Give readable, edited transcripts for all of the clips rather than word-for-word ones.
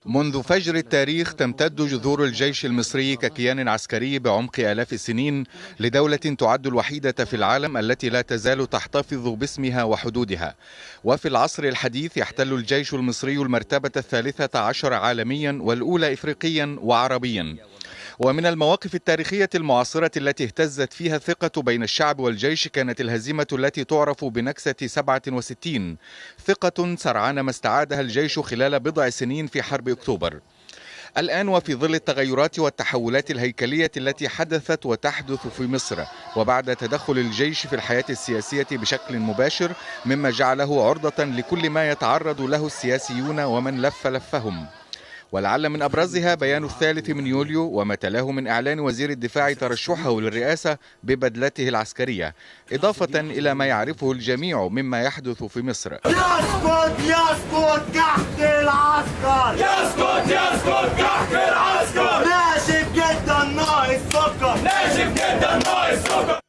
منذ فجر التاريخ تمتد جذور الجيش المصري ككيان عسكري بعمق آلاف السنين لدولة تعد الوحيدة في العالم التي لا تزال تحتفظ باسمها وحدودها. وفي العصر الحديث يحتل الجيش المصري المرتبة 13 عالميا والأولى إفريقيا وعربيا. ومن المواقف التاريخية المعاصرة التي اهتزت فيها الثقة بين الشعب والجيش كانت الهزيمة التي تعرف بنكسة 67، ثقة سرعان ما استعادها الجيش خلال بضع سنين في حرب أكتوبر. الآن وفي ظل التغيرات والتحولات الهيكلية التي حدثت وتحدث في مصر وبعد تدخل الجيش في الحياة السياسية بشكل مباشر، مما جعله عرضة لكل ما يتعرض له السياسيون ومن لف لفهم. ولعل من أبرزها بيان 3 يوليو وما تلاه من إعلان وزير الدفاع ترشحه للرئاسة ببدلته العسكرية، إضافة إلى ما يعرفه الجميع مما يحدث في مصر. يسقط يسقط كحك العسكر، يسقط يسقط كحك العسكر، ناشف جدا ناقص سكر، ناشف جدا ناقص سكر.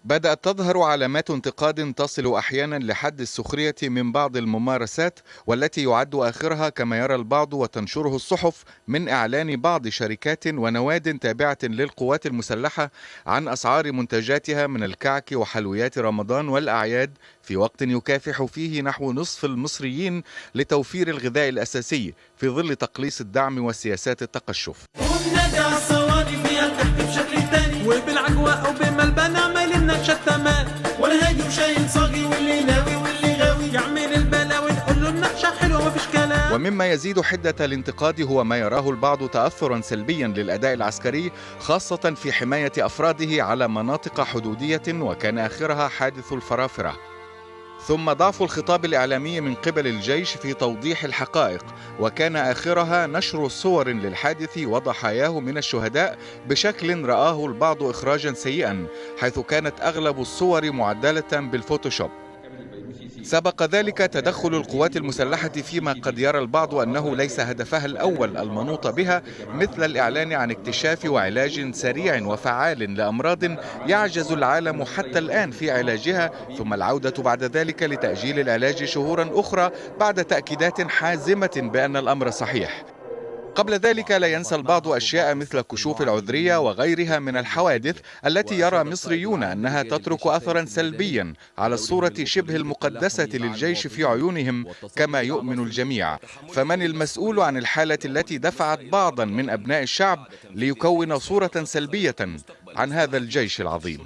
بدأت تظهر علامات انتقاد تصل أحيانا لحد السخرية من بعض الممارسات، والتي يعد آخرها كما يرى البعض وتنشره الصحف من إعلان بعض شركات ونواد تابعة للقوات المسلحة عن أسعار منتجاتها من الكعك وحلويات رمضان والأعياد، في وقت يكافح فيه نحو نصف المصريين لتوفير الغذاء الأساسي في ظل تقليص الدعم وسياسات التقشف. وبالعجواء وبملبن عمال لنا شتمان، ولا هاجي وشايل صاجي واللي ناوي واللي غاوي يعمل البلاوي نقول له النقشه حلوه مفيش كلام. ومما يزيد حدة الانتقاد هو ما يراه البعض تأثرا سلبيا للأداء العسكري، خاصة في حماية أفراده على مناطق حدودية وكان آخرها حادث الفرافرة. ثم ضعف الخطاب الإعلامي من قبل الجيش في توضيح الحقائق، وكان آخرها نشر صور للحادث وضحاياه من الشهداء بشكل رآه البعض إخراجا سيئا، حيث كانت أغلب الصور معدلة بالفوتوشوب. سبق ذلك تدخل القوات المسلحة فيما قد يرى البعض أنه ليس هدفها الأول المنوط بها، مثل الإعلان عن اكتشاف وعلاج سريع وفعال لأمراض يعجز العالم حتى الآن في علاجها، ثم العودة بعد ذلك لتأجيل العلاج شهورا أخرى بعد تأكيدات حازمة بأن الأمر صحيح. قبل ذلك لا ينسى البعض أشياء مثل كشوف العذرية وغيرها من الحوادث التي يرى مصريون أنها تترك أثرا سلبيا على الصورة شبه المقدسة للجيش في عيونهم كما يؤمن الجميع. فمن المسؤول عن الحالة التي دفعت بعضا من أبناء الشعب ليكون صورة سلبية عن هذا الجيش العظيم؟